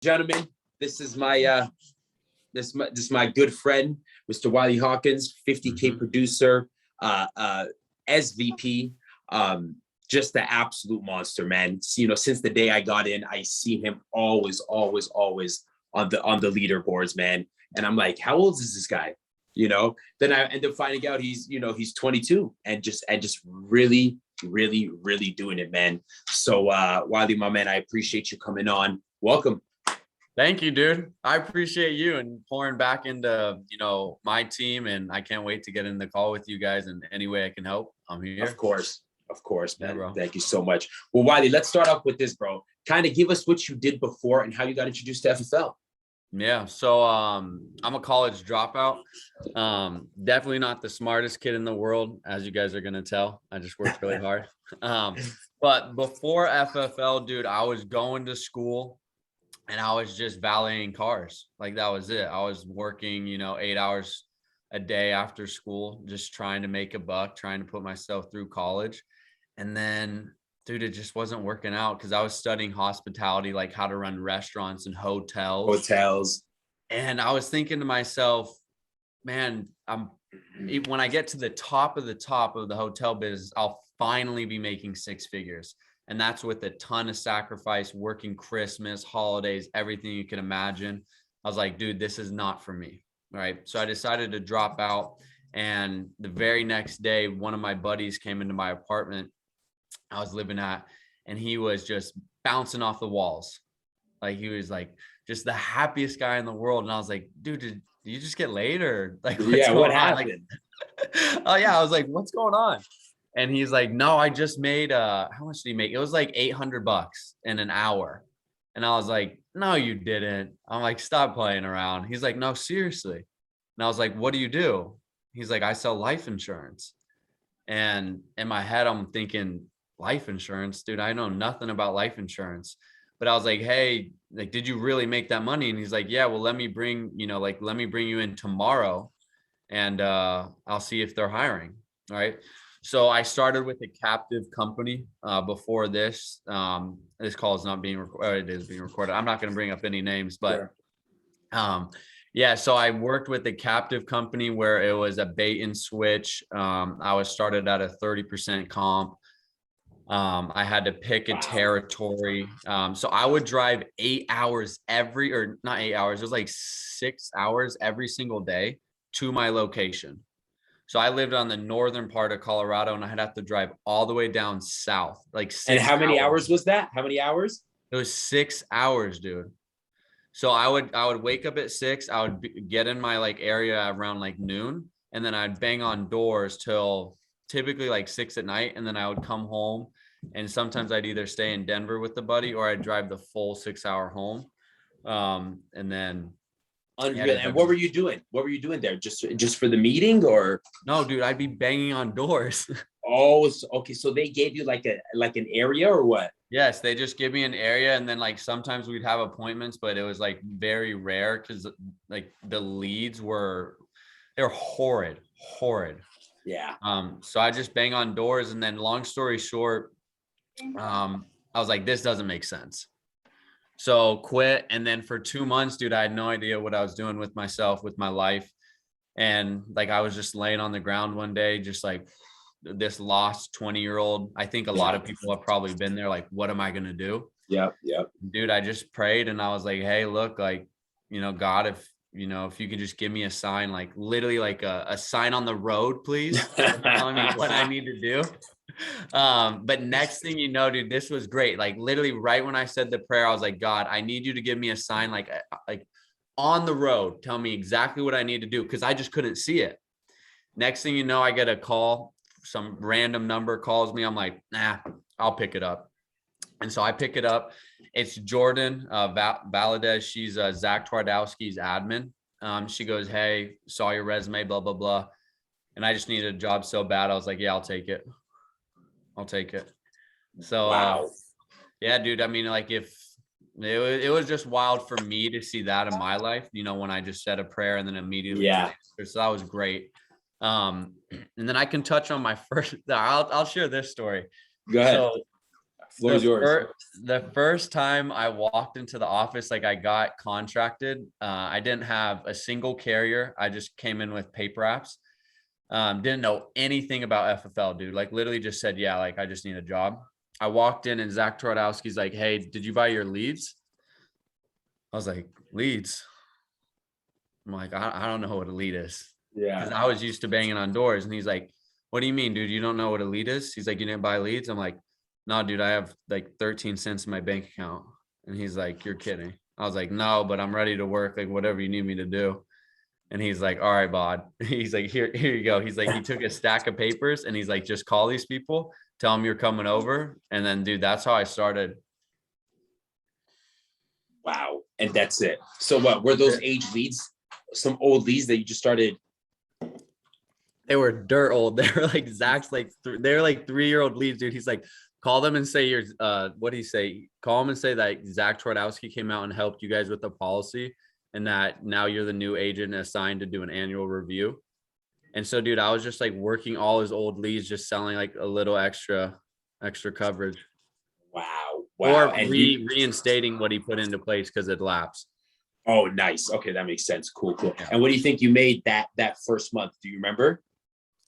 Gentlemen, this is my this is my good friend, Mr. Wylie Hawkins, 50K producer, SVP, just the absolute monster, man. You know, since the day I got in, I see him always on the leaderboards, man. And I'm like, how old is this guy? You know, then I end up finding out he's 22 and just really doing it, man. So Wylie, my man, I appreciate you coming on. Welcome. Thank you, dude. I appreciate you and pouring back into, my team. And I can't wait to get in the call with you guys in any way I can help. I'm here. Of course, man. Yeah, bro. Thank you so much. Well, Wylie, let's start off with this, bro. Kind of give us what you did before and how you got introduced to FFL. Yeah. So I'm a college dropout. Definitely not the smartest kid in the world, as you guys are going to tell. I just worked really hard. But before FFL, dude, I was going to school. And I was just valeting cars. Like, that was it. I was working, 8 hours a day after school, just trying to make a buck, trying to put myself through college. And then, dude, it just wasn't working out because I was studying hospitality, like how to run restaurants and hotels. And I was thinking to myself, man, when I get to the top of the hotel business, I'll finally be making six figures. And that's with a ton of sacrifice, working Christmas, holidays, everything you can imagine. I was like, dude, this is not for me. Right. So I decided to drop out. And the very next day, one of my buddies came into my apartment I was living at, and he was just bouncing off the walls. Like, he was like just the happiest guy in the world. And I was like, dude, did you just get laid or like, what happened? Like, oh yeah. I was like, what's going on? And he's like, no, I just made, how much did he make? It was like $800 in an hour. And I was like, no, you didn't. I'm like, stop playing around. He's like, no, seriously. And I was like, what do you do? He's like, I sell life insurance. And in my head, I'm thinking, life insurance, dude, I know nothing about life insurance. But I was like, hey, like, did you really make that money? And he's like, yeah, well, let me bring you in tomorrow and I'll see if they're hiring. All right. So I started with a captive company before this. This call is not being recorded. It is being recorded. I'm not going to bring up any names, but yeah. So I worked with a captive company where it was a bait and switch. I was started at a 30% comp. I had to pick a territory. So I would drive 8 hours not 8 hours. It was like 6 hours every single day to my location. So I lived on the northern part of Colorado, and I'd have to drive all the way down south, like 6 hours. And how many hours was that? How many hours? It was 6 hours, dude. So I would wake up at 6. I would get in my like area around like noon, and then I'd bang on doors till typically like 6 at night, and then I would come home. And sometimes I'd either stay in Denver with the buddy, or I'd drive the full 6 hour home. And then. Unreal. Yeah, and what were you doing? What were you doing there? Just for the meeting, or? No, dude, I'd be banging on doors. Oh, okay. So they gave you like an area, or what? Yes, they just give me an area, and then like sometimes we'd have appointments, but it was like very rare because like the leads they're horrid. Yeah. So I just bang on doors, and then long story short, I was like, this doesn't make sense. So quit. And then for 2 months, dude, I had no idea what I was doing with myself, with my life. And like, I was just laying on the ground one day, just like this lost 20-year-old. I think a lot of people have probably been there. Like, what am I going to do? Yeah. Dude, I just prayed, and I was like, hey, look, like, God, if you could just give me a sign, like literally like a sign on the road, please, telling me what I need to do. But next thing you know, dude, this was great. Like literally right when I said the prayer, I was like, God, I need you to give me a sign, like on the road, tell me exactly what I need to do. Cause I just couldn't see it. Next thing you know, I get a call, some random number calls me. I'm like, nah, I'll pick it up. And so I pick it up. It's Jordan Valadez. She's Zach Twardowski's admin. She goes, hey, saw your resume, blah, blah, blah. And I just needed a job so bad. I was like, yeah, I'll take it. So, wow. Yeah, dude. I mean, like if it was just wild for me to see that in my life, when I just said a prayer and then immediately. Yeah. So that was great. And then I can touch on my first, I'll share this story. Go ahead. So Floor is yours. The first time I walked into the office, like I got contracted, I didn't have a single carrier. I just came in with paper apps. Didn't know anything about FFL, dude. Like literally just said, yeah, like I just need a job. I walked in and Zach Twardowski's like, hey, did you buy your leads? I was like, leads? I'm like, I don't know what a lead is. Yeah. Because I was used to banging on doors. And he's like, what do you mean, dude? You don't know what a lead is? He's like, you didn't buy leads? I'm like, no, dude, I have like 13 cents in my bank account. And he's like, you're kidding. I was like, no, but I'm ready to work, like whatever you need me to do. And he's like, all right, bod. He's like, here you go. He's like, he took a stack of papers and he's like, just call these people, tell them you're coming over. And then, dude, that's how I started. Wow. And that's it. So what were those age leads? Some old leads that you just started? They were dirt old. They were like Zach's like they were like 3-year-old leads, dude. He's like, call them and say you're what did he say? Call them and say that Zach Twardowski came out and helped you guys with the policy and that now you're the new agent assigned to do an annual review. And so, dude, I was just like working all his old leads, just selling like a little extra coverage. Wow. Or reinstating what he put into place because it lapsed. Oh, nice. Okay, that makes sense. Cool. Yeah. And what do you think you made that first month? Do you remember?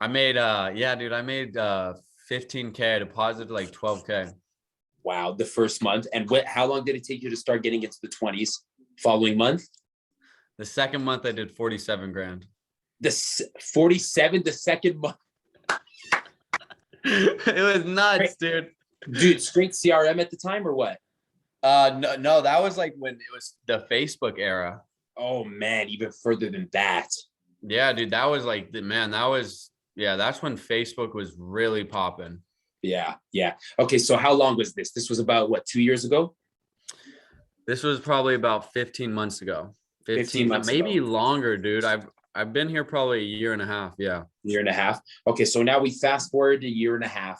I made I made 15K. I deposited like 12K. Wow, the first month. And how long did it take you to start getting into the 20s following month? The second month I did 47 grand. The 47 the second month. It was nuts, dude. Dude, straight CRM at the time or what? No, that was like when it was the Facebook era. Oh man, even further than that. Yeah, dude, that was like that's when Facebook was really popping. Yeah. Okay, so how long was this? This was about what, 2 years ago? This was probably about 15 months ago. 15 months maybe ago. longer, dude. I've been here probably a year and a half. Yeah. Year and a half. Okay, so now we fast forward a year and a half,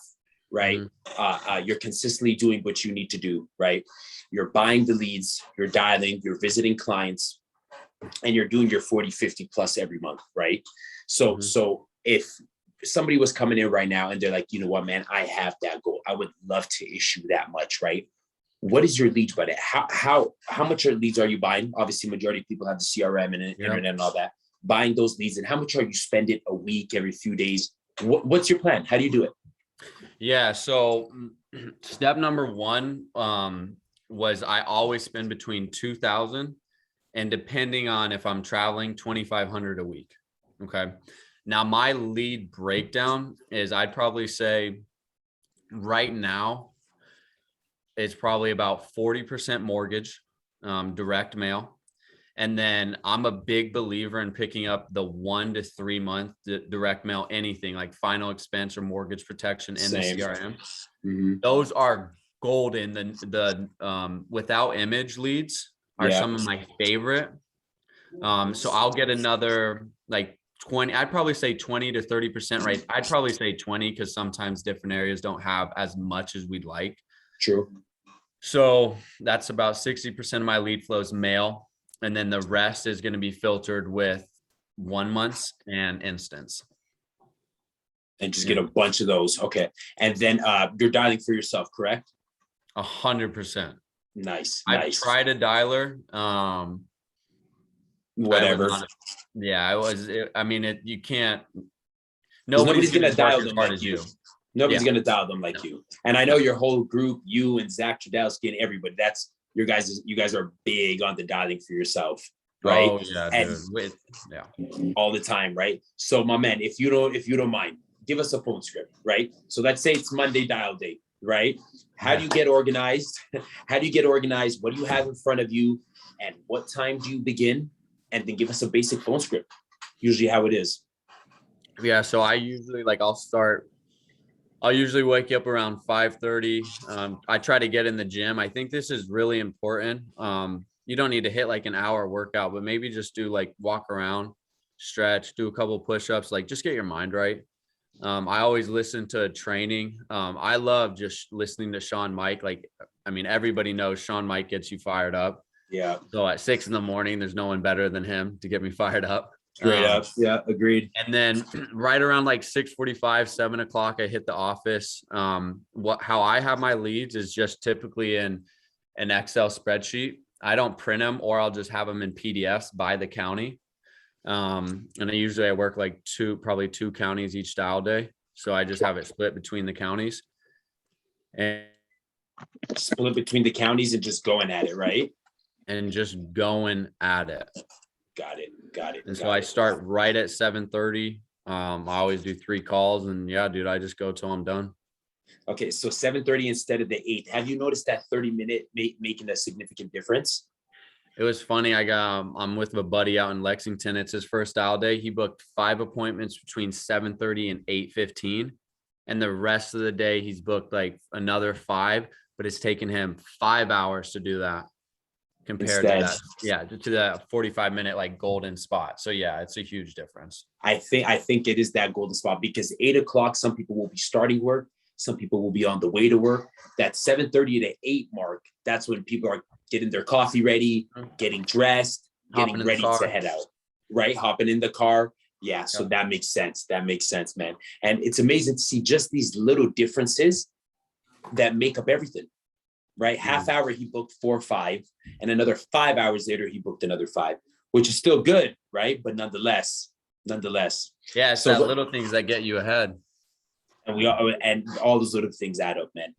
right? Mm-hmm. You're consistently doing what you need to do, right? You're buying the leads, you're dialing, you're visiting clients, and you're doing your 40, 50 plus every month, right? So, So if somebody was coming in right now and they're like, you know what, man, I have that goal. I would love to issue that much, right? What is your lead budget? How much leads are you buying? Obviously, majority of people have the CRM and internet and all that. Buying those leads, and how much are you spending a week, every few days? What's your plan? How do you do it? Yeah. So step number one was I always spend between 2,000 and depending on if I'm traveling, 2,500 a week. Okay. Now my lead breakdown is I'd probably say right now it's probably about 40% mortgage, direct mail. And then I'm a big believer in picking up the 1 to 3 month direct mail, anything like final expense or mortgage protection in the CRM. Mm-hmm. Those are golden. The without image leads are some of my favorite. So I'll get another like 20, I'd probably say 20 to 30%, right? I'd probably say 20 because sometimes different areas don't have as much as we'd like. True. So that's about 60% of my lead flows mail. And then the rest is going to be filtered with 1 months and instance. And just get a bunch of those. Okay. And then you're dialing for yourself, correct? 100%. Nice. I tried a dialer. Whatever. You can't. Nobody's going to dial them like you. Nobody's going to dial them like you. And I know your whole group, you and Zach Twardowski and everybody, you guys are big on the dialing for yourself, right? Oh yeah, and all the time, right? So my man, if you don't mind, give us a phone script, right? So let's say it's Monday dial day, right? How do you get organized? What do you have in front of you? And what time do you begin? And then give us a basic phone script, usually how it is. Yeah, so I usually I'll usually wake up around 5:30. I try to get in the gym. I think this is really important. You don't need to hit like an hour workout, but maybe just do like walk around, stretch, do a couple push-ups, like just get your mind right. I always listen to training. I love just listening to Sean Mike. Everybody knows Sean Mike gets you fired up. Yeah. So at 6 a.m, there's no one better than him to get me fired up. Straight up. Yeah, agreed. And then right around like 6:45, 7 o'clock, I hit the office. How I have my leads is just typically in an Excel spreadsheet. I don't print them, or I'll just have them in PDFs by the county. And I work like probably two counties each dial day. So I just have it split between the counties. And Split between the counties and just going at it, right? And just going at it. Got it. And so I start right at 7:30. I always do 3 calls, and yeah, dude, I just go till I'm done. Okay, so 7:30 instead of the 8. Have you noticed that 30-minute making a significant difference? It was funny. I'm with a buddy out in Lexington. It's his first dial day. He booked 5 appointments between 7:30 and 8:15. And the rest of the day, he's booked like another 5, but it's taken him 5 hours to do that compared to that. Yeah, to that 45-minute like golden spot. So yeah, it's a huge difference. I think it is that golden spot, because 8 o'clock, some people will be starting work. Some people will be on the way to work. That 7:30 to 8 mark, that's when people are getting their coffee ready, getting dressed, getting ready to head out, right? Hopping in the car. Yeah, so that makes sense. That makes sense, man. And it's amazing to see just these little differences that make up everything, right? Half hour, he booked 4 or 5, and another 5 hours later, he booked another 5, which is still good, right? But nonetheless. Yeah, it's that little things that get you ahead. And all those little things add up, man.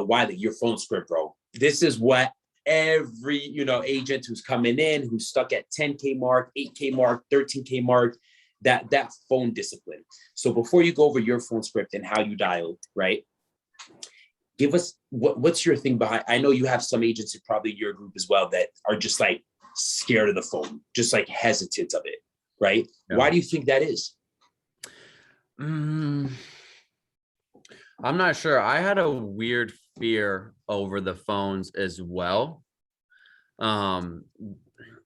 Wylie, your phone script, bro. This is what every, agent who's coming in, who's stuck at 10K mark, 8K mark, 13K mark, that phone discipline. So before you go over your phone script and how you dial, right? Give us what's your thing behind. I know you have some agents who probably in your group as well that are just like scared of the phone, just like hesitant of it, right? Yeah. Why do you think that is? I'm not sure. I had a weird fear over the phones as well. Man,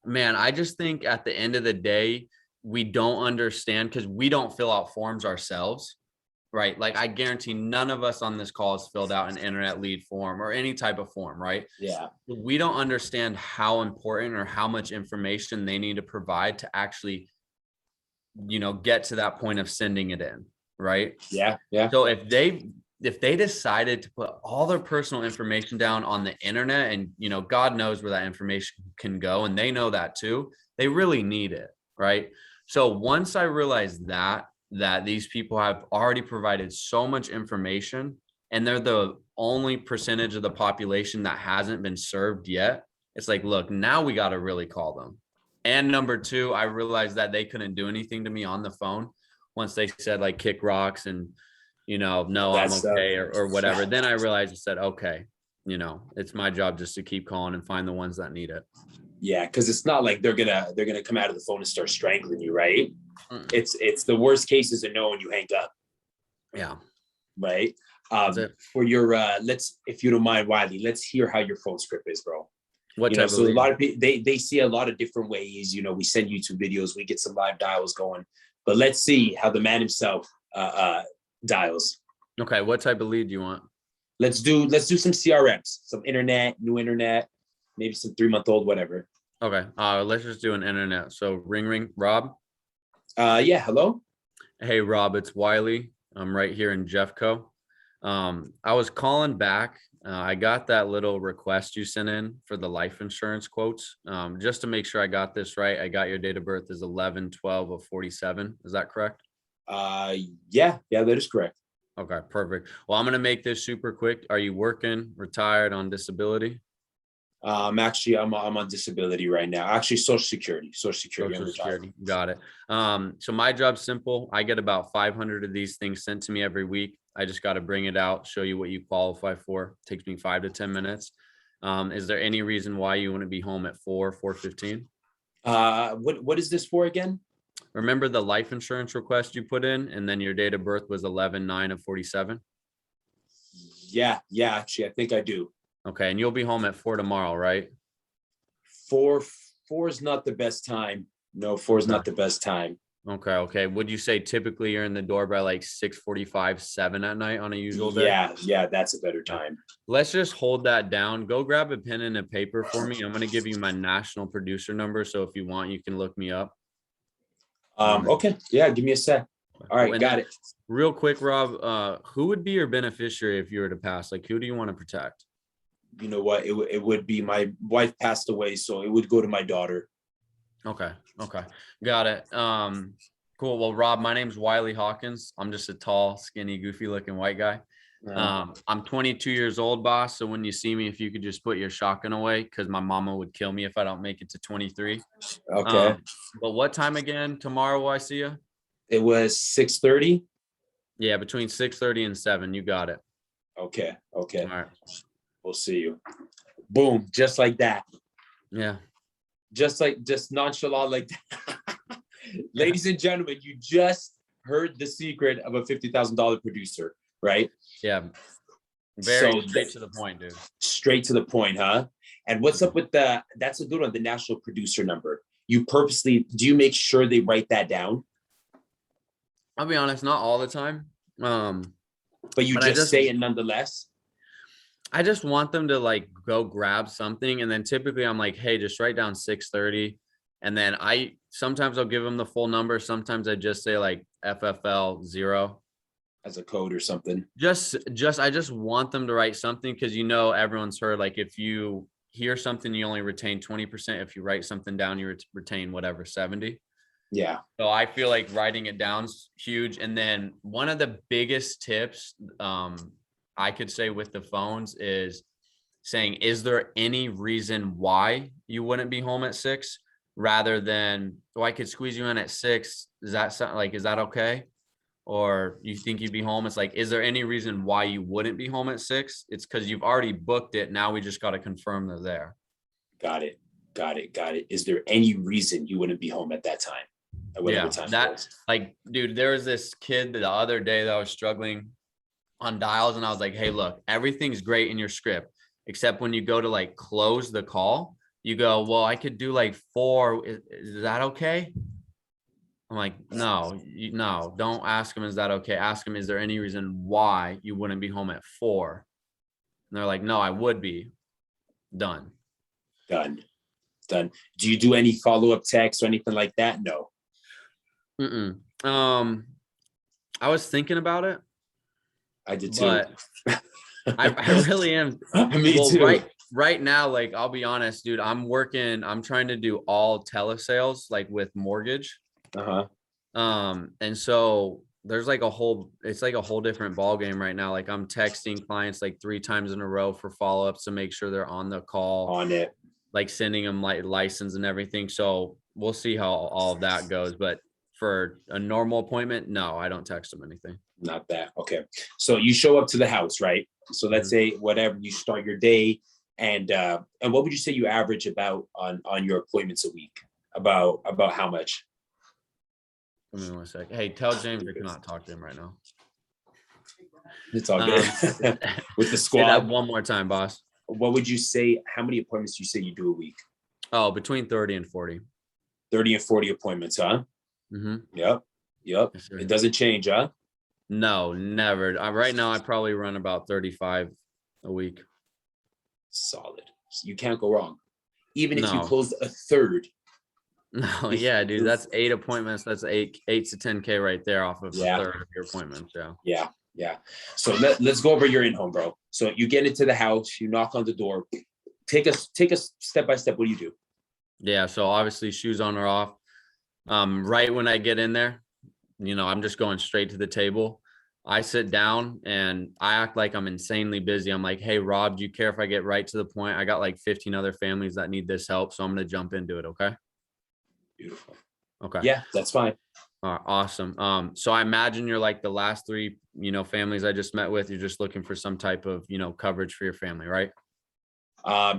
I just think at the end of the day, we don't understand because we don't fill out forms ourselves, right? Like I guarantee none of us on this call has filled out an internet lead form or any type of form, right? Yeah. We don't understand how important or how much information they need to provide to actually, get to that point of sending it in, right? Yeah. So if they decided to put all their personal information down on the internet, and God knows where that information can go, and they know that too, they really need it, right? So once I realized that these people have already provided so much information and they're the only percentage of the population that hasn't been served yet, it's like, look, now we got to really call them. And number 2, I realized that they couldn't do anything to me on the phone once they said like kick rocks and no, I'm okay or whatever. Then I realized I said, okay, it's my job just to keep calling and find the ones that need it. Yeah, because it's not like they're gonna come out of the phone and start strangling you, right? It's the worst case is a no and you hang up. Yeah. Right. For your if you don't mind, Wylie, let's hear how your phone script is, bro. So a lot of people they see a lot of different ways. We send YouTube videos, we get some live dials going, but let's see how the man himself dials. Okay, what type of lead do you want? Let's do some CRMs, some internet, new internet, maybe some 3-month-old, whatever. Okay, let's just do an internet. So ring, Rob. Yeah, hello. Hey, Rob, it's Wylie. I'm right here in Jeffco. I was calling back. I got that little request you sent in for the life insurance quotes. Just to make sure I got this right, I got your date of birth is 11/12/47. Is that correct? Yeah, that is correct. Okay, perfect. Well, I'm going to make this super quick. Are you working, retired, on disability? Actually, I'm on disability right now. Actually, Social Security. Got it. So my job's simple. I get about 500 of these things sent to me every week. I just got to bring it out, show you what you qualify for. It takes me 5 to 10 minutes. Is there any reason why you want to be home at 4:15? What is this for again? Remember the life insurance request you put in, and then your date of birth was 11/9/47? Yeah, actually, I think I do. Okay, and you'll be home at 4 tomorrow, right? 4 is not the best time. No, 4 is not the best time. Okay. Would you say typically you're in the door by like 6:45, 7 at night on a usual day? Yeah, that's a better time. Let's just hold that down. Go grab a pen and a paper for me. I'm going to give you my national producer number. So if you want, you can look me up. Okay. Yeah. Give me a sec. All right. And Got then, it. real quick, Rob, who would be your beneficiary if you were to pass? Like, who do you want to protect? You know what? It would be my wife passed away, so it would go to my daughter. Okay. Got it. Cool. Well, Rob, my name's Wylie Hawkins. I'm just a tall, skinny, goofy looking white guy. I'm 22 years old, boss. So when you see me, if you could just put your shotgun away, because my mama would kill me if I don't make it to 23. Okay. But what time again tomorrow will I see you? It was 6:30. Yeah, between 6:30 and 7. You got it. Okay. All right. We'll see you. Boom. Just like that. Yeah. Just nonchalant like that. Ladies and gentlemen, you just heard the secret of a $50,000 producer, right? Yeah. Very straight to the point, dude. Straight to the point, huh? And what's up with that's a good one, the national producer number. Do you make sure they write that down? I'll be honest, not all the time. But you just say it nonetheless. I just want them to like go grab something. And then typically I'm like, hey, just write down 6:30. And then sometimes I'll give them the full number. Sometimes I just say like FFL 0 as a code or something. I just want them to write something, because everyone's heard, like, if you hear something, you only retain 20%. If you write something down, you retain whatever 70. Yeah. So I feel like writing it down's huge. And then one of the biggest tips I could say with the phones is saying, is there any reason why you wouldn't be home at 6, rather than, I could squeeze you in at 6. Is that okay? Or you think you'd be home? It's like, is there any reason why you wouldn't be home at 6? It's because you've already booked it. Now we just got to confirm they're there. Got it. Is there any reason you wouldn't be home at that time? At whatever time that, like, dude, there was this kid the other day that was struggling on dials, and I was like, hey, look, everything's great in your script, except when you go to like close the call, you go, well, I could do like 4. Is that okay? I'm like, no, don't ask him, is that okay? Ask him, is there any reason why you wouldn't be home at 4? And they're like, no, I would be. Done. Do you do any follow-up texts or anything like that? No. I was thinking about it. I did too. But I really am. Me too. Right now, like, I'll be honest, dude, I'm trying to do all telesales, like with mortgage. And so there's like it's like a whole different ball game right now. Like, I'm texting clients like 3 times in a row for follow-ups to make sure they're on the call, on it, like sending them like license and everything. So we'll see how all of that goes. But for a normal appointment, no, I don't text them anything. Not that. Okay. So you show up to the house, right? So let's say whatever, you start your day, and what would you say you average about on your appointments a week? About how much? Give me 1 second. Hey, tell James I cannot talk to him right now. It's all good. With the squad. Say that one more time, boss. What would you say? How many appointments do you say you do a week? Oh, between 30 and 40. 30 and 40 appointments, huh? Yep. Yes, it doesn't change, huh? No, never. Right now, I probably run about 35 a week. Solid. You can't go wrong. Even if you close a third. No, yeah, dude, that's 8 appointments. That's 8 to 10K right there off of a third of your appointments. Yeah. So let's go over your in-home, bro. So you get into the house, you knock on the door. Take us step by step. What do you do? Yeah. So obviously, shoes on or off. Right when I get in there, I'm just going straight to the table. I sit down and I act like I'm insanely busy. I'm like, hey, Rob, do you care if I get right to the point? I got like 15 other families that need this help, so I'm going to jump into it. Okay. Beautiful. Okay. Yeah, that's fine. Awesome. So I imagine you're like the last 3, families I just met with. You're just looking for some type of, coverage for your family, right?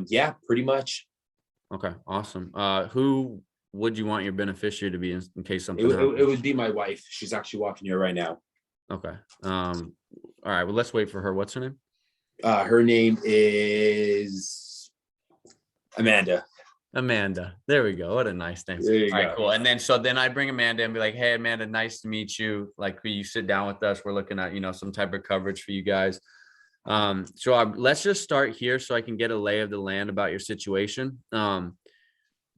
Yeah, pretty much. Okay. Awesome. Who would you want your beneficiary to be in case something happens? It would be my wife. She's actually walking here right now. Okay. All right. Well, let's wait for her. What's her name? Her name is Amanda. There we go. What a nice name. There you go. All right, cool. And then I bring Amanda and be like, hey, Amanda, nice to meet you. Like, will you sit down with us? We're looking at, some type of coverage for you guys. So let's just start here so I can get a lay of the land about your situation.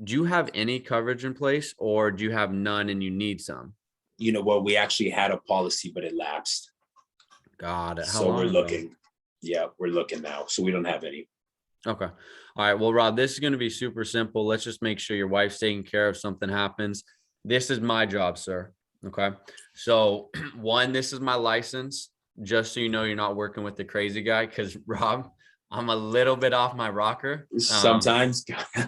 Do you have any coverage in place, or do you have none and you need some? You know what? We actually had a policy, but it lapsed. Got it. How So we're long ago? looking. Yeah, we're looking now. So we don't have any. Okay. All right. Well, Rob, this is going to be super simple. Let's just make sure your wife's taken care of. Something happens. This is my job, sir. Okay. So, one, this is my license, just so you know you're not working with the crazy guy. Because, Rob, I'm a little bit off my rocker. Sometimes.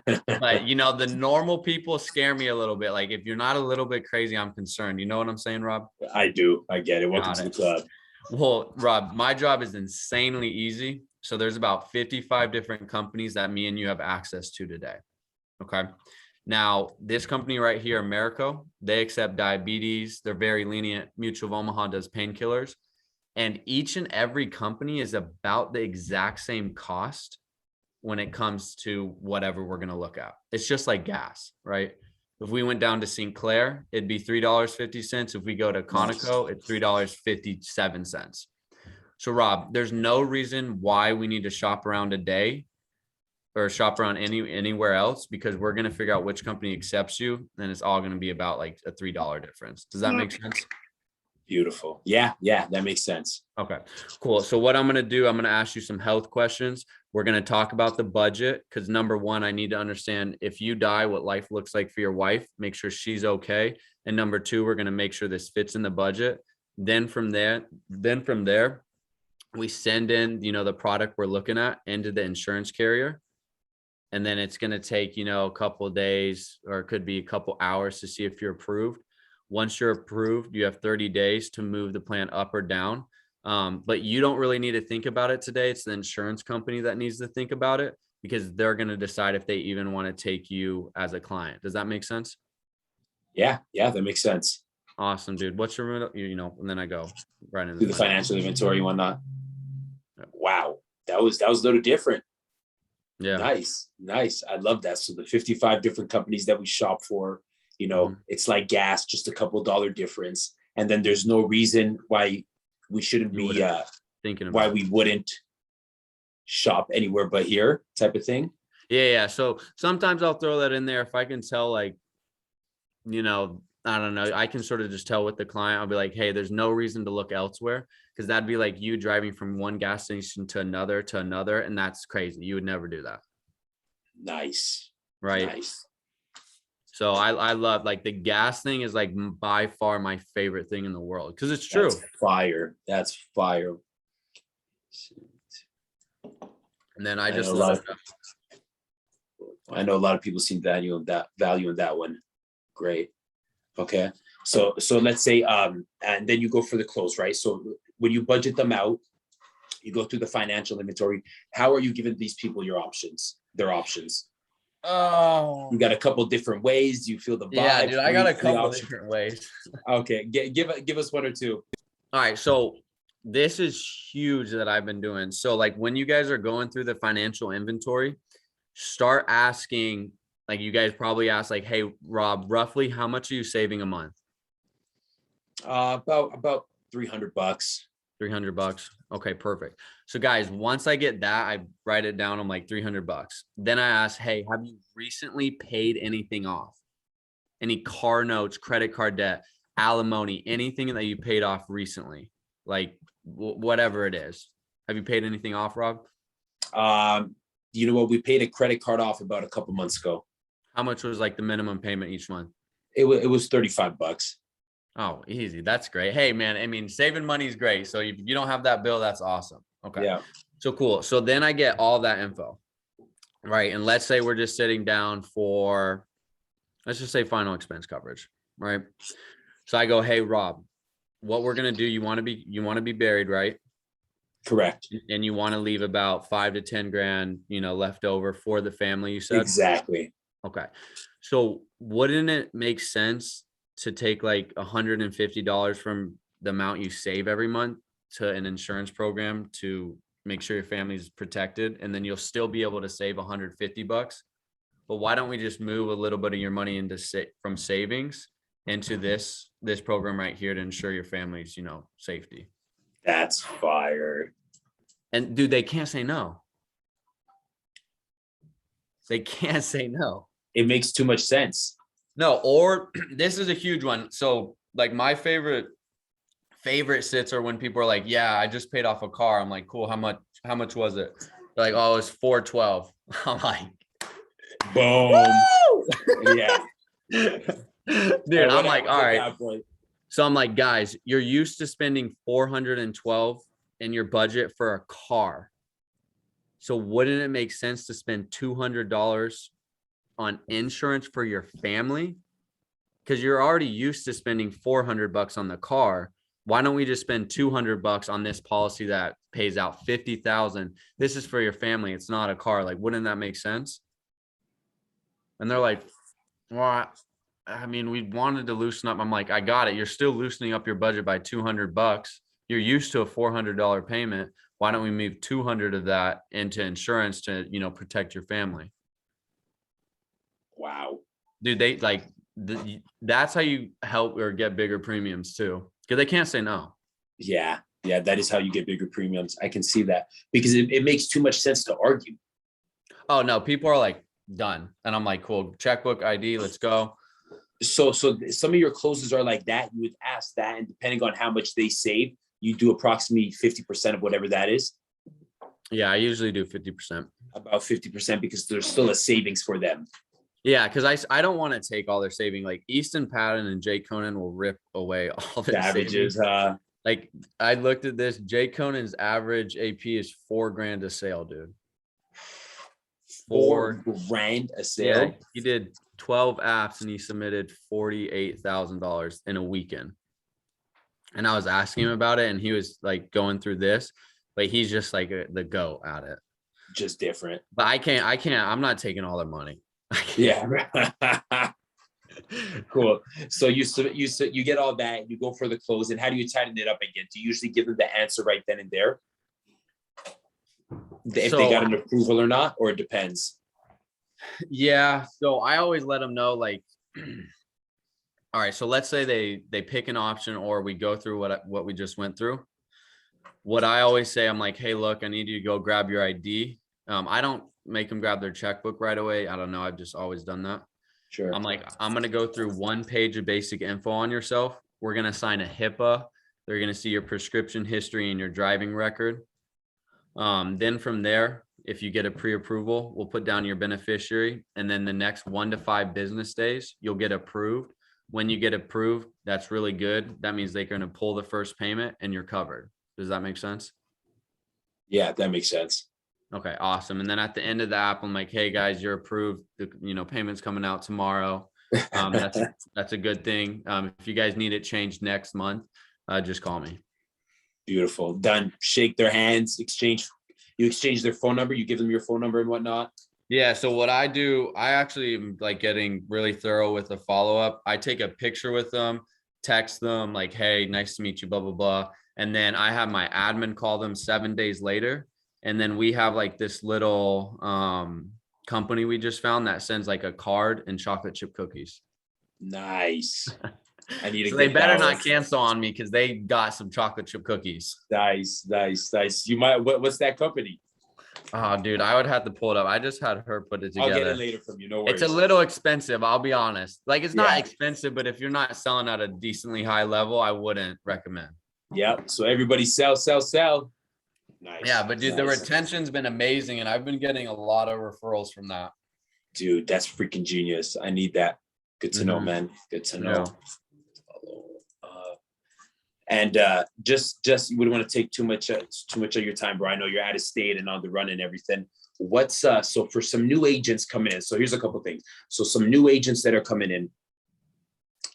But, the normal people scare me a little bit. Like, if you're not a little bit crazy, I'm concerned. You know what I'm saying, Rob? I do. I get it. Welcome Got to the it. club. Well, Rob, my job is insanely easy. So there's about 55 different companies that me and you have access to today. Okay. Now, this company right here, Americo, they accept diabetes. They're very lenient. Mutual of Omaha does painkillers. And each and every company is about the exact same cost when it comes to whatever we're going to look at. It's just like gas, right? If we went down to Sinclair, it'd be $3.50. If we go to Conoco, it's $3.57. So, Rob, there's no reason why we need to shop around today or shop around anywhere else, because we're going to figure out which company accepts you. And it's all going to be about like a $3 difference. Does that make sense? Beautiful. Yeah. Yeah. That makes sense. Okay, cool. So what I'm going to do, I'm going to ask you some health questions. We're going to talk about the budget, because number one, I need to understand if you die, what life looks like for your wife, make sure she's okay. And number two, we're going to make sure this fits in the budget. Then from there, we send in, the product we're looking at into the insurance carrier. And then it's going to take, a couple of days, or it could be a couple hours to see if you're approved. Once you're approved, you have 30 days to move the plan up or down. But you don't really need to think about it today. It's the insurance company that needs to think about it, because they're going to decide if they even want to take you as a client. Does that make sense? Yeah. Yeah. That makes sense. Awesome, dude. What's your, and then I go right into Do the financial inventory and whatnot. Wow. That was a little different. Yeah. Nice. I love that. So the 55 different companies that we shop for, it's like gas, just a couple $1 difference. And then there's no reason why we shouldn't be thinking about why we wouldn't shop anywhere but here, type of thing. Yeah. So sometimes I'll throw that in there if I can tell, like, I don't know, I can sort of just tell with the client. I'll be like, hey, there's no reason to look elsewhere, because that'd be like you driving from one gas station to another, and that's crazy. You would never do that. Nice. Right. Nice. So I love, like, the gas thing is like by far my favorite thing in the world, because it's true. That's fire. And then I know a lot of people see value in that one. Great. Okay. So let's say, and then you go for the close, right? So when you budget them out, you go through the financial inventory. How are you giving these people their options? Oh, you got a couple different ways. Do you feel the vibe? Yeah, dude, I got a couple different ways. Okay. Give us one or two. All right. So this is huge that I've been doing. So, like, when you guys are going through the financial inventory, start asking, like, you guys probably ask, like, hey, Rob, roughly how much are you saving a month? About $300. $300. Okay, perfect. So guys, once I get that, I write it down. I'm like $300. Then I ask, hey, have you recently paid anything off? Any car notes, credit card debt, alimony, anything that you paid off recently? Like whatever it is. Have you paid anything off, Rob? You know what? We paid a credit card off about a couple months ago. How much was like the minimum payment each month? It was $35. Oh, easy. That's great. Hey, man, I mean, saving money is great. So if you don't have that bill, that's awesome. Okay. Yeah. So cool. So then I get all that info, right? And let's say we're just sitting down for, let's just say final expense coverage, right? So I go, hey, Rob, what we're going to do, you want to be buried, right? Correct. And you want to leave about 5 to 10 grand, left over for the family, you said? Exactly. Okay. So wouldn't it make sense to take like $150 from the amount you save every month to an insurance program to make sure your family's protected, and then you'll still be able to save $150? But why don't we just move a little bit of your money into from savings into this program right here to ensure your family's, safety? That's fire. And dude, they can't say no. They can't say no. It makes too much sense. No, or this is a huge one. So like my favorite sits are when people are like, yeah, I just paid off a car. I'm like, cool. How much was it? They're like, oh, it was 412. I'm like, Boom. Yeah. Dude, I'm like, all right. So I'm like, guys, you're used to spending 412 in your budget for a car. So wouldn't it make sense to spend $200 on insurance for your family? Because you're already used to spending $400 on the car. Why don't we just spend $200 on this policy that pays out $50,000? This is for your family. It's not a car. Like, wouldn't that make sense? And they're like, well, I mean, we wanted to loosen up. I'm like, I got it. You're still loosening up your budget by $200. You're used to a $400 payment. Why don't we move 200 of that into insurance to, protect your family? Wow. Dude, they like, that's how you help or get bigger premiums too. Because they can't say no. Yeah. Yeah. That is how you get bigger premiums. I can see that because it makes too much sense to argue. Oh, no. People are like, done. And I'm like, cool. Checkbook ID. Let's go. So some of your closes are like that. You would ask that, and depending on how much they save, you do approximately 50% of whatever that is. Yeah, I usually do 50%. About 50% because there's still a savings for them. Yeah, because I don't want to take all their saving. Like Easton Patton and Jay Conan will rip away all their Savages. Like I looked at this. Jay Conan's average AP is $4,000 a sale, dude. $4,000 a sale. Yeah, he did 12 apps and he submitted $48,000 in a weekend. And I was asking him about it, and he was like going through this, but he's just like the GOAT at it. Just different. But I can't. I'm not taking all their money. Yeah. Cool. So you get all that, you go for the close, and how do you tighten it up again? Do you usually give them the answer right then and there? If they got an approval or not, or it depends? Yeah. So I always let them know, like, all right, so let's say they pick an option, or we go through what we just went through. What I always say, I'm like, hey, look, I need you to go grab your ID. I don't make them grab their checkbook right away. I don't know. I've just always done that. Sure. I'm like, I'm going to go through 1 page of basic info on yourself. We're going to sign a HIPAA. They're going to see your prescription history and your driving record. Then from there, if you get a pre-approval, we'll put down your beneficiary. And then the next 1 to 5 business days, you'll get approved. When you get approved, that's really good. That means they're going to pull the first payment and you're covered. Does that make sense? Yeah, that makes sense. Okay, awesome. And then at the end of the app, I'm like, hey guys, you're approved. The payment's coming out tomorrow. That's a good thing. If you guys need it changed next month, just call me. Beautiful. Done. Shake their hands, you exchange their phone number, you give them your phone number and whatnot. Yeah. So what I do, I actually am like getting really thorough with the follow-up. I take a picture with them, text them like, hey, nice to meet you, blah, blah, blah. And then I have my admin call them 7 days later. And then we have like this little company we just found that sends like a card and chocolate chip cookies. Nice. I need to. So they better not cancel on me because they got some chocolate chip cookies. Nice. You might. What's that company? Oh, dude, I would have to pull it up. I just had her put it together. I'll get it later from you. No worries. It's a little expensive. I'll be honest. Like it's not expensive, but if you're not selling at a decently high level, I wouldn't recommend. Yep. So everybody sell. Nice. Yeah, but dude, the retention's been amazing, and I've been getting a lot of referrals from that. Dude, that's freaking genius. I need that. Good to know, man. Good to know. And just you wouldn't want to take too much of your time, bro. I know you're out of state and on the run and everything. What's so for some new agents coming in? So here's a couple things. So some new agents that are coming in,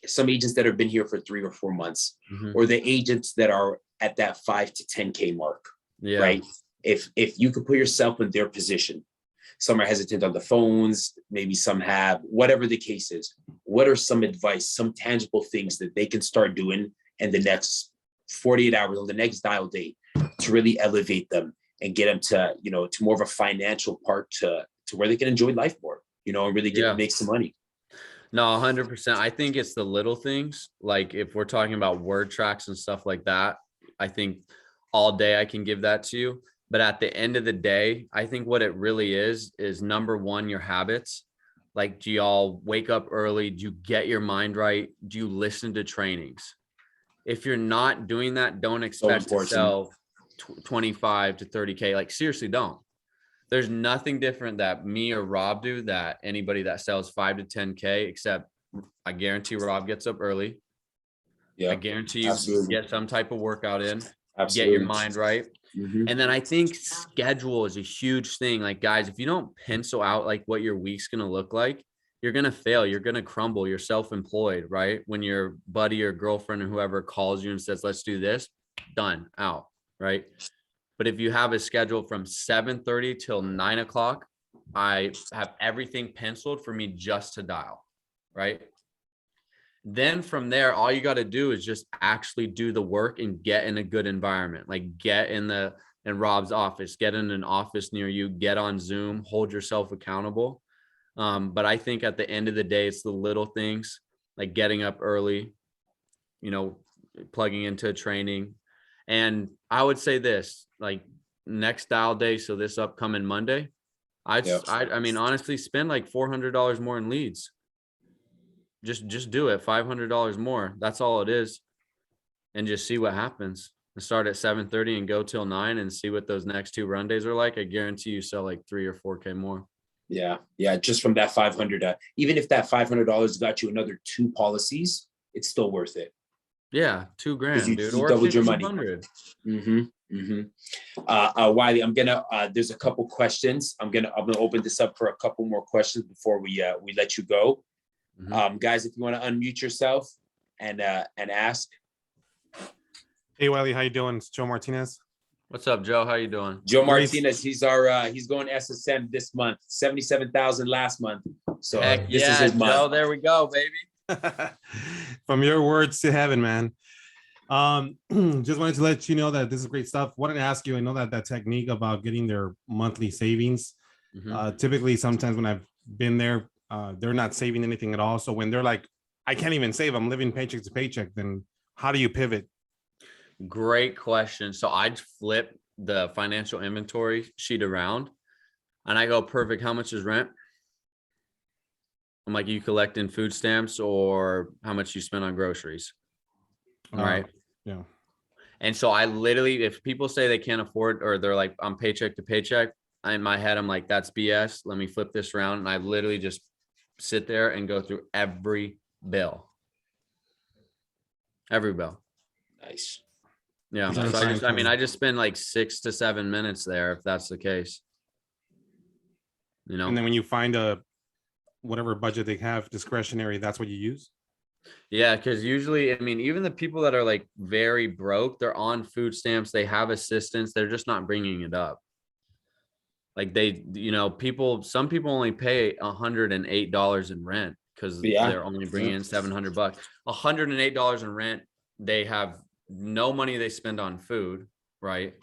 some agents that have been here for 3 or 4 months, or the agents that are at that 5 to 10K mark. Yeah. Right. If you could put yourself in their position, some are hesitant on the phones, maybe some have, whatever the case is. What are some advice, some tangible things that they can start doing in the next 48 hours on the next dial date to really elevate them and get them to, to more of a financial part to where they can enjoy life more, and really make some money? No, 100%. I think it's the little things. Like if we're talking about word tracks and stuff like that, I think all day I can give that to you. But at the end of the day, I think what it really is number one, your habits. Like, do y'all wake up early? Do you get your mind right? Do you listen to trainings? If you're not doing that, don't expect to sell 25 to 30K. Like, seriously, don't. There's nothing different that me or Rob do that anybody that sells 5 to 10K, except I guarantee Rob gets up early. Yeah, I guarantee you get some type of workout in, get your mind right. And then I think schedule is a huge thing. Like, guys, if you don't pencil out like what your week's going to look like, you're going to fail. You're going to crumble. You're self-employed, right? When your buddy or girlfriend or whoever calls you and says, let's do this, done, out, right? But if you have a schedule from 7:30 till 9 o'clock, I have everything penciled for me just to dial, right? Then from there, all you got to do is just actually do the work and get in a good environment. Like, get in Rob's office, get in an office near you, get on Zoom, hold yourself accountable. But I think at the end of the day, it's the little things, like getting up early, plugging into training. And I would say this, like, next dial day, so this upcoming Monday, I mean, honestly, spend like $400 more in leads. Just do it, $500 more. That's all it is. And just see what happens. And start at 7:30 and go till 9 and see what those next 2 run days are like. I guarantee you sell like 3 or 4K more. Yeah. Just from that 500, even if that $500 got you another 2 policies, it's still worth it. Yeah, $2,000, dude. Or doubled your money. Wylie, I'm gonna. There's a couple questions. I'm gonna open this up for a couple more questions before we let you go. Guys, if you want to unmute yourself and ask. Hey, Wylie, how you doing? It's Joe Martinez. What's up, Joe? How you doing? Joe Martinez. He's going SSM this month. 77,000 last month. So this is his month. Joe, there we go, baby. From your words to heaven, man. Just wanted to let you know that this is great stuff. Wanted to ask you, I know that technique about getting their monthly savings. Typically, sometimes when I've been there, they're not saving anything at all. So when they're like, I can't even save, I'm living paycheck to paycheck, then how do you pivot? Great question. So I'd flip the financial inventory sheet around and I go, perfect. How much is rent? I'm like, you collecting food stamps or how much you spend on groceries? Right. Yeah. And so I literally, if people say they can't afford, or they're like, I'm paycheck to paycheck, in my head, I'm like, that's BS. Let me flip this around. And I literally just sit there and go through every bill. Every bill. Nice. Yeah. So I just spend like 6 to 7 minutes there, if that's the case. And then when you find whatever budget they have discretionary, that's what you use? Yeah, because usually, I mean, even the people that are like very broke, they're on food stamps, they have assistance, they're just not bringing it up. Like some people only pay $108 in rent because they're only bringing in $700. $108 in rent, they have no money they spend on food, right?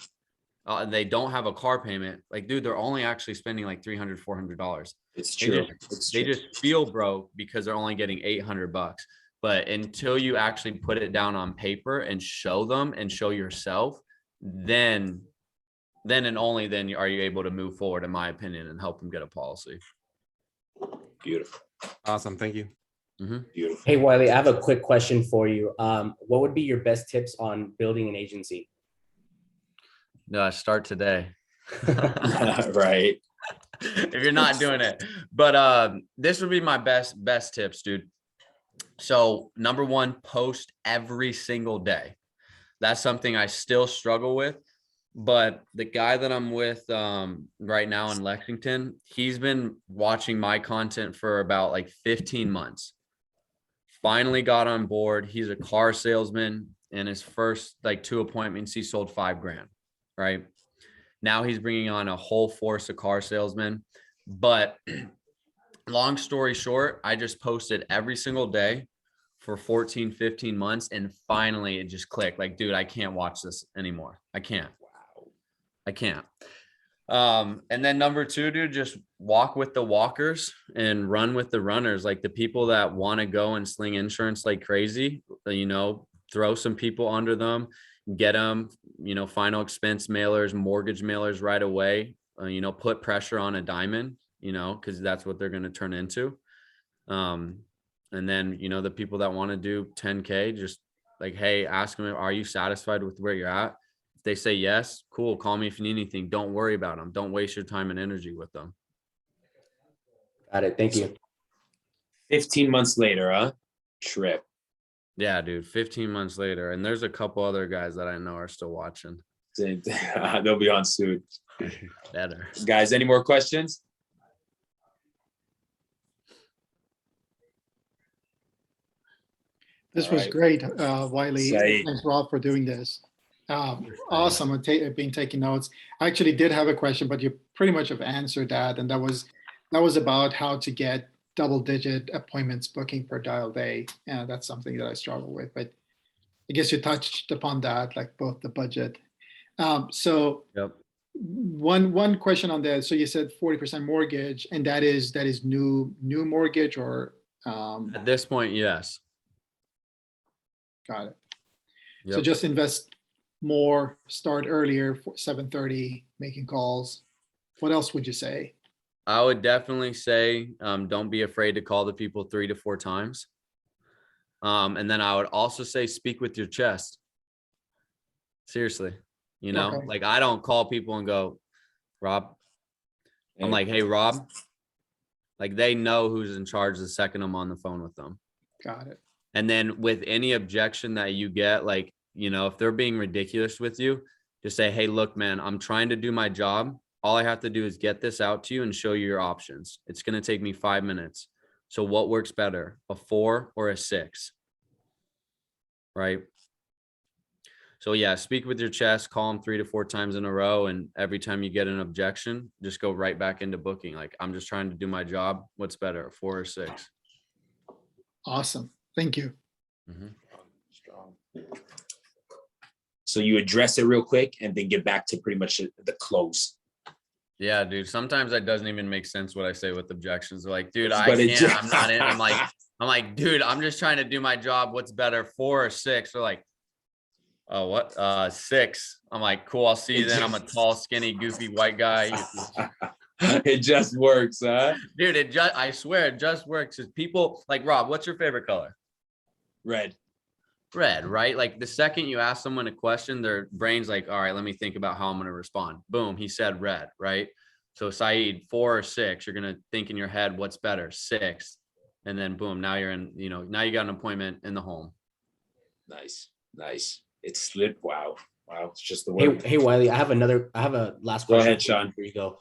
They don't have a car payment. Like, dude, they're only actually spending like $300, $400. It's true. They just feel broke because they're only getting $800. But until you actually put it down on paper and show them and show yourself, then and only then are you able to move forward, in my opinion, and help them get a policy. Beautiful. Awesome. Thank you. Beautiful. Hey, Wylie, I have a quick question for you. What would be your best tips on building an agency? Start today. Right. If you're not doing it. But this would be my best tips, dude. So number 1, post every single day. That's something I still struggle with. But the guy that I'm with right now in Lexington, he's been watching my content for about like 15 months. Finally got on board. He's a car salesman. In his first like 2 appointments, he sold $5,000, right? Now he's bringing on a whole force of car salesmen. But long story short, I just posted every single day for 14, 15 months. And finally it just clicked. Like, dude, I can't watch this anymore. I can't. I can't. And then number 2, dude, just walk with the walkers and run with the runners. Like the people that want to go and sling insurance like crazy, throw some people under them, get them, final expense mailers, mortgage mailers right away, put pressure on a diamond, you know, because that's what they're going to turn into. And then, you know, the people that want to do 10K, just like, hey, ask them, are you satisfied with where you're at? If they say yes, cool. Call me if you need anything. Don't worry about them. Don't waste your time and energy with them. Got it. Thank you. 15 months later, huh? Trip. Yeah, dude, 15 months later. And there's a couple other guys that I know are still watching. They'll be on soon. Better. Guys, any more questions? This All was right. great, Wylie. Saeed. Thanks, Rob, for doing this. Awesome. I've been taking notes. I actually did have a question, but you pretty much have answered that. And that was about how to get double-digit appointments booking per dial day. And that's something that I struggle with. But I guess you touched upon that, like both the budget. So Yep. one question on that. So you said 40% mortgage, and that is new mortgage, or At this point, yes. got it. Yep. So just invest more, start earlier, 7:30, making calls. What else would you say? I would definitely say, don't be afraid to call the people 3 to 4 times. And then I would also say, speak with your chest. Seriously, you know, Okay. like I don't call people and go, Rob. I'm like, hey, Rob. Like they know who's in charge the second I'm on the phone with them. Got it. And then with any objection that you get, like, you know, if they're being ridiculous with you, just say, hey, look, man, I'm trying to do my job. All I have to do is get this out to you and show you your options. It's going to take me 5 minutes. So what works better, a 4 or a 6? Right. So yeah, speak with your chest, call them 3 to 4 times in a row. And every time you get an objection, just go right back into booking. Like, I'm just trying to do my job. What's better, a 4 or 6? Awesome. Thank you. Mm-hmm. Strong. So you address it real quick and then get back to pretty much the close. Yeah, dude. Sometimes that doesn't even make sense what I say with objections. They're like, dude, I But it can't. I'm not in. I'm like, dude, I'm just trying to do my job. What's better, 4 or 6? They're like, oh, what? 6. I'm like, cool. I'll see you then. I'm a tall, skinny, goofy white guy. It just works, huh? Dude, I swear it just works. Cause people like, Rob, what's your favorite color? Red. Red, right? Like the second you ask someone a question, their brain's like, all right, let me think about how I'm going to respond. Boom. He said red, right? So Saeed, 4 or 6, you're going to think in your head, what's better, 6. And then boom, now you're in, you know, now you got an appointment in the home. Nice. It's slid. Wow. It's just the word. Hey, Wylie, I have a last Go question. ahead, Sean. Before you go.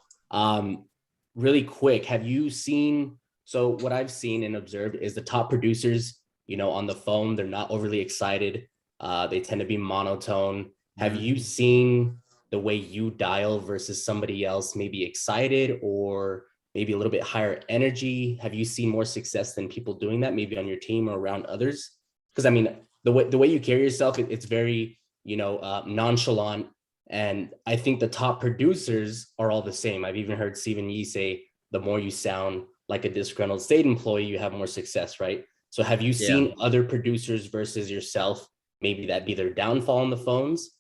Really quick, have you seen, so what I've seen and observed is the top producers, you know, on the phone, they're not overly excited. They tend to be monotone. Have you seen the way you dial versus somebody else, maybe excited or maybe a little bit higher energy? Have you seen more success than people doing that, maybe on your team or around others? Because I mean, the way you carry yourself, it's very, you know, nonchalant. And I think the top producers are all the same. I've even heard Stephen Yee say, the more you sound like a disgruntled state employee, you have more success, right? So have you seen other producers versus yourself, maybe that be their downfall on the phones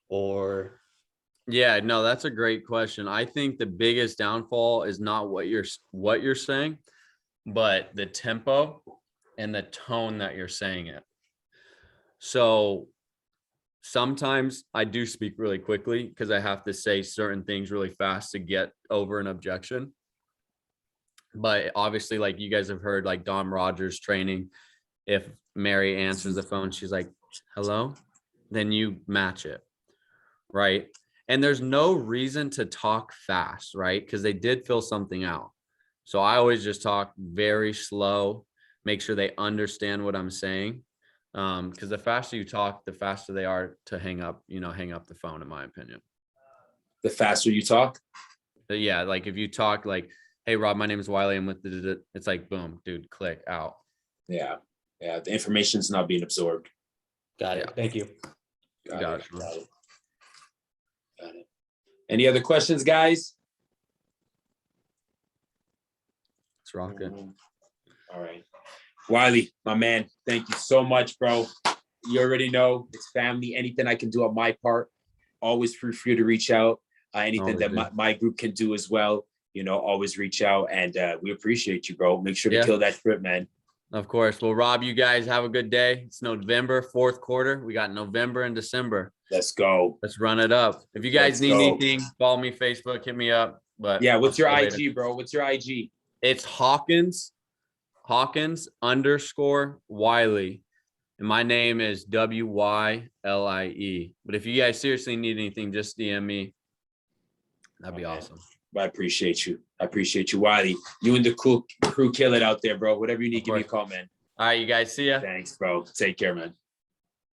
or? Yeah, no, that's a great question. I think the biggest downfall is not what you're saying, but the tempo and the tone that you're saying it. So sometimes I do speak really quickly because I have to say certain things really fast to get over an objection. But obviously, like you guys have heard, like Dom Rogers training, if Mary answers the phone, she's like, hello, then you match it, right? And there's no reason to talk fast, right? Because they did fill something out. So I always just talk very slow, make sure they understand what I'm saying. Because the faster you talk, the faster they are to hang up the phone, in my opinion. The faster you talk? But yeah, like if you talk like, hey, Rob, my name is Wylie, I'm with it's like, boom, dude, click out. Yeah. The information's not being absorbed. Got it. Thank you. Got it. Any other questions, guys? Let's rock it. All right. Wylie, my man, thank you so much, bro. You already know it's family. Anything I can do on my part, always feel free to reach out. Anything that my group can do as well. always reach out, and we appreciate you, bro. Make sure to Yeah. kill that trip, man. Of course. Well, Rob, you guys have a good day. It's November, fourth quarter. We got November and December. Let's go. Let's run it up. If you guys Let's need go. anything, follow me Facebook, hit me up. But Yeah, what's your I'll see you later. IG, bro? What's your IG? It's Hawkins _ Wylie. And my name is WYLIE. But if you guys seriously need anything, just DM me. That'd be awesome. I appreciate you. Wylie. You and the crew kill it out there, bro. Whatever you need, give me a call, man. All right, you guys. See ya. Thanks, bro. Take care, man.